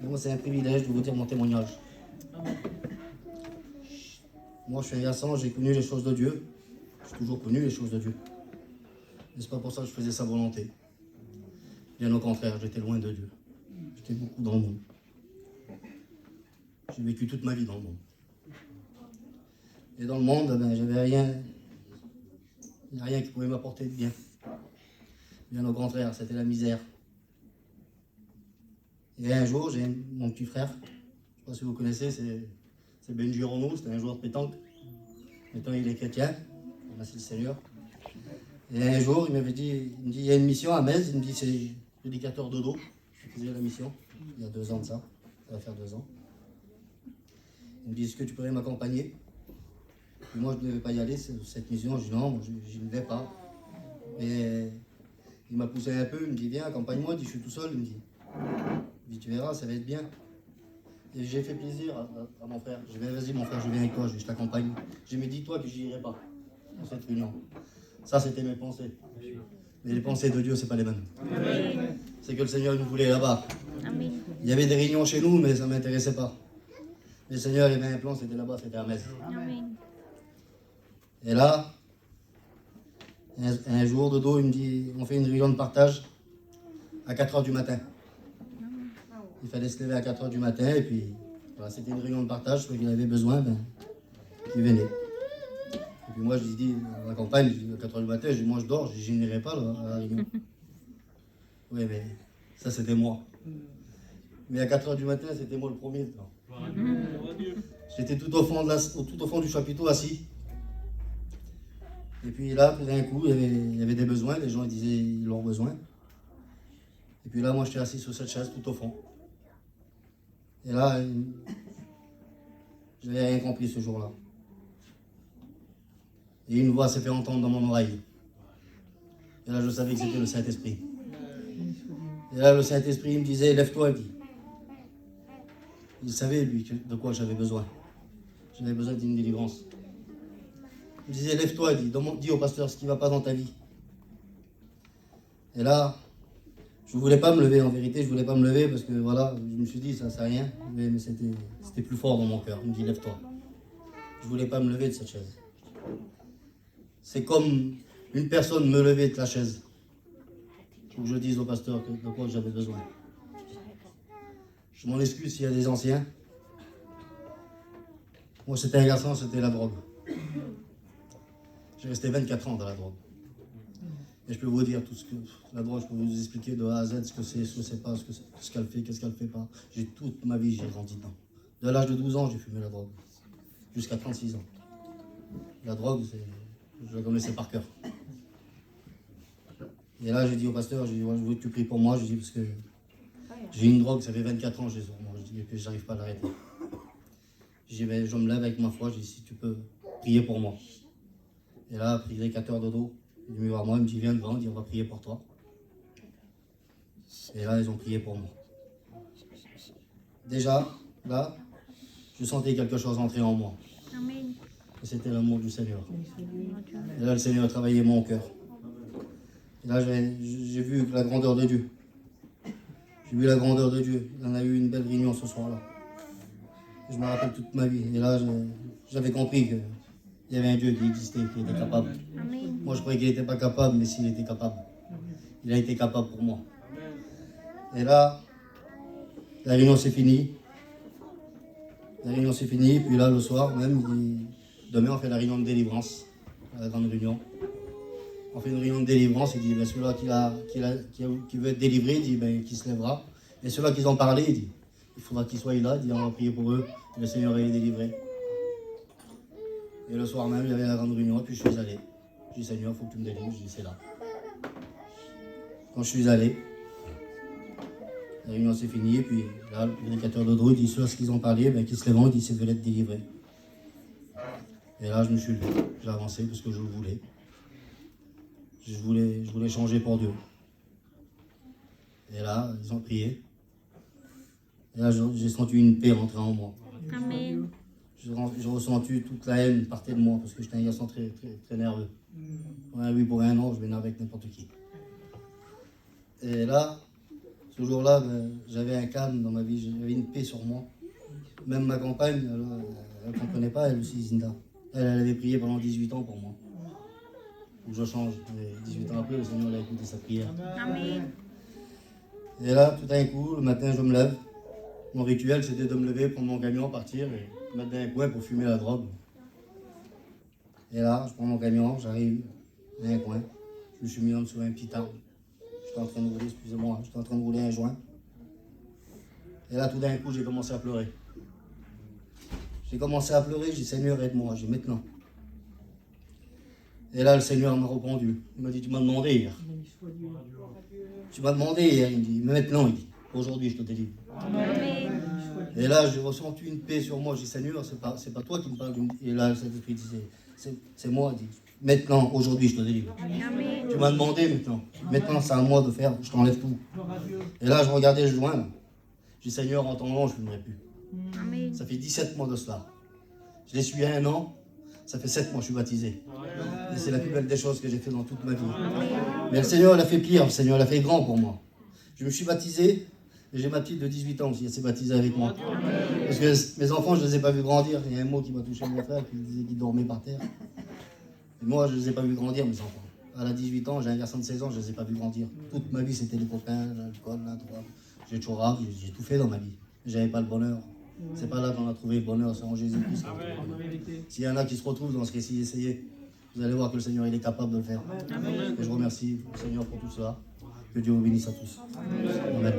Et moi, c'est un privilège de vous dire mon témoignage. Moi, je suis un garçon, j'ai connu les choses de Dieu. J'ai toujours connu les choses de Dieu. Mais c'est pas pour ça que je faisais sa volonté. Bien au contraire, j'étais loin de Dieu. J'étais beaucoup dans le monde. J'ai vécu toute ma vie dans le monde. Et dans le monde, ben, j'avais rien. Il n'y a rien qui pouvait m'apporter de bien. Bien au contraire, c'était la misère. Et un jour, j'ai mon petit frère, je ne sais pas si vous connaissez, c'est Benji Renaud, c'était un joueur de pétanque. Maintenant, il est chrétien, merci le Seigneur. Et un jour, il m'avait dit, il y a une mission à Metz, il me dit, c'est prédicateur de dos. Je faisais la mission, il y a 2 ans de ça, ça va faire 2 ans. Il me dit, est-ce que tu pourrais m'accompagner? Et moi, je ne devais pas y aller, cette mission. Je dis non, je ne vais pas. Mais il m'a poussé un peu, il me dit, viens, accompagne-moi. Il dit, je suis tout seul. Il me dit, tu verras, ça va être bien. Et j'ai fait plaisir à mon frère. Je vais, vas-y, mon frère, je viens avec toi, je t'accompagne. Je me dis, toi, que je n'irai pas dans cette réunion. Ça, c'était mes pensées. Mais les pensées de Dieu, ce n'est pas les mêmes. C'est que le Seigneur nous voulait là-bas. Il y avait des réunions chez nous, mais ça ne m'intéressait pas. Le Seigneur, il avait un plan, c'était là-bas, c'était à Metz. Et là, un jour, Dodo, il me dit, on fait une réunion de partage à 4h du matin. Il fallait se lever à 4h du matin, et puis voilà, c'était une réunion de partage, soit qu'il avait besoin, ben, il venait. Et puis moi, je lui dis, à la campagne, à 4h du matin, je dis, moi je dors, je n'irai pas là, à la réunion. Oui, mais ça c'était moi. Mais à 4h du matin, c'était moi le premier. J'étais tout au fond du chapiteau, assis. Et puis là, tout d'un coup, il y avait des besoins, les gens ils disaient ils ont besoin. Et puis là, moi, j'étais assis sur cette chaise, tout au fond. Et là, je n'avais rien compris ce jour-là. Et une voix s'est fait entendre dans mon oreille. Et là, je savais que c'était le Saint-Esprit. Et là, le Saint-Esprit, il me disait, lève-toi, dit. Il savait, lui, de quoi j'avais besoin. J'avais besoin d'une délivrance. Il me disait, lève-toi, dis au pasteur ce qui ne va pas dans ta vie. Et là, je ne voulais pas me lever, en vérité, je ne voulais pas me lever parce que voilà, je me suis dit, ça ne sert à rien. Mais c'était plus fort dans mon cœur. Il me dit, lève-toi. Je ne voulais pas me lever de cette chaise. C'est comme une personne me lever de la chaise. Il faut que je dise au pasteur de quoi j'avais besoin. Je m'en excuse s'il y a des anciens. Moi, c'était un garçon, c'était la drogue. J'ai resté 24 ans dans la drogue. Et je peux vous dire tout ce que la drogue, je peux vous expliquer de A à Z ce que c'est, ce que c'est pas, ce qu'elle fait, qu'est-ce qu'elle fait pas. J'ai toute ma vie, j'ai grandi dedans. De l'âge de 12 ans, j'ai fumé la drogue. Jusqu'à 36 ans. La drogue, je la connaissais par cœur. Et là, j'ai dit au pasteur, j'ai dit, ouais, je veux que tu pries pour moi. Je dis parce que j'ai une drogue, ça fait 24 ans, j'ai sur moi. Je dis, et puis j'arrive pas à l'arrêter. Je me lève avec ma foi, je dis, si tu peux prier pour moi. Et là, prédicateur de dos, il est venu voir moi, il me dit, viens devant, il dit, on va prier pour toi. Et là, ils ont prié pour moi. Déjà, là, je sentais quelque chose entrer en moi. Amen. Et c'était l'amour du Seigneur. Et là, le Seigneur a travaillé mon cœur. Et là, j'ai vu la grandeur de Dieu. J'ai vu la grandeur de Dieu. On a eu une belle réunion ce soir-là. Je me rappelle toute ma vie. Et là, j'avais compris qu'il y avait un Dieu qui existait, qui était capable. Amen. Moi, je croyais qu'il n'était pas capable, mais s'il était capable, il a été capable pour moi. Et là, la réunion s'est finie. La réunion s'est finie, puis là, le soir même, demain, on fait la réunion de délivrance, la grande réunion. On fait une réunion de délivrance, il dit, ben, celui-là qui veut être délivré, il dit, ben, qui se lèvera. Et ceux-là qui ont parlé, il dit, il faudra qu'ils soient là, il dit, on va prier pour eux, et le Seigneur va les délivrer. Et le soir même, il y avait la grande réunion, et puis je suis allé. Je dis, Seigneur, il faut que tu me délivres, je dis, c'est là. Quand je suis allé, la réunion s'est finie, et puis là, le prédicateur de Dreux, il dit, ceux qui ont parlé, ben, qui se lèveront, il dit, c'est de l'être délivré. Et là, je me suis levé, j'ai avancé parce que je le voulais. Je voulais changer pour Dieu. Et là, ils ont prié. Et là, j'ai senti une paix rentrer en moi. Amen. J'ai ressenti toute la haine partir de moi parce que j'étais un garçon très, très, très nerveux. Ouais, oui, pour un an, je m'énerve avec n'importe qui. Et là, Ce jour-là, ben, j'avais un calme dans ma vie, j'avais une paix sur moi. Même ma compagne, elle ne comprenait pas, elle aussi, Zinda. Elle avait prié pendant 18 ans pour moi. Faut que je change. Mais 18 ans après, le Seigneur a écouté sa prière. Amen. Et là, tout d'un coup, le matin, je me lève. Mon rituel, c'était de me lever, prendre mon camion, partir et mettre dans un coin pour fumer la drogue. Et là, je prends mon camion, j'arrive dans un coin. Je me suis mis en dessous d'un petit arbre. J'étais en train de rouler, excusez-moi, j'étais en train de rouler un joint. Et là, tout d'un coup, j'ai commencé à pleurer. J'ai commencé à pleurer, j'ai dit Seigneur, aide-moi, j'ai dit maintenant. Et là, le Seigneur m'a répondu. Il m'a dit, tu m'as demandé hier. Tu m'as demandé hier, il me dit, mais maintenant, il dit, aujourd'hui, je te délivre. Amen. Et là, j'ai ressenti une paix sur moi. J'ai dit, Seigneur, c'est pas toi qui me parles. Et là, cet esprit disait, c'est moi, il dit, maintenant, aujourd'hui, je te délivre. Amen. Tu m'as demandé maintenant. Maintenant, c'est à moi de faire, je t'enlève tout. Et là, je regardais le joint. J'ai dit, Seigneur, en ton nom, je ne fumerai plus. Amen. Ça fait 17 mois de cela. Je l'ai suivi 1 an. Ça fait 7 mois que je suis baptisé. Et c'est la plus belle des choses que j'ai fait dans toute ma vie. Mais le Seigneur l'a fait pire, le Seigneur l'a fait grand pour moi. Je me suis baptisé, et j'ai ma petite de 18 ans aussi, elle s'est baptisée avec moi. Parce que mes enfants, je ne les ai pas vus grandir. Il y a un mot qui m'a touché mon frère, qui disait qu'il dormait par terre. Et moi, je ne les ai pas vus grandir, mes enfants. Elle a 18 ans, j'ai un garçon de 16 ans, je ne les ai pas vus grandir. Toute ma vie, c'était les copains, l'alcool, la drogue. J'ai toujours rave, j'ai tout fait dans ma vie. Je n'avais pas le bonheur. C'est pas là qu'on a trouvé le bonheur, c'est en Jésus-Christ. S'il y en a qui se retrouvent dans ce récit, essayez. Vous allez voir que le Seigneur, il est capable de le faire. Et je remercie le Seigneur pour tout cela. Que Dieu vous bénisse à tous. Amen.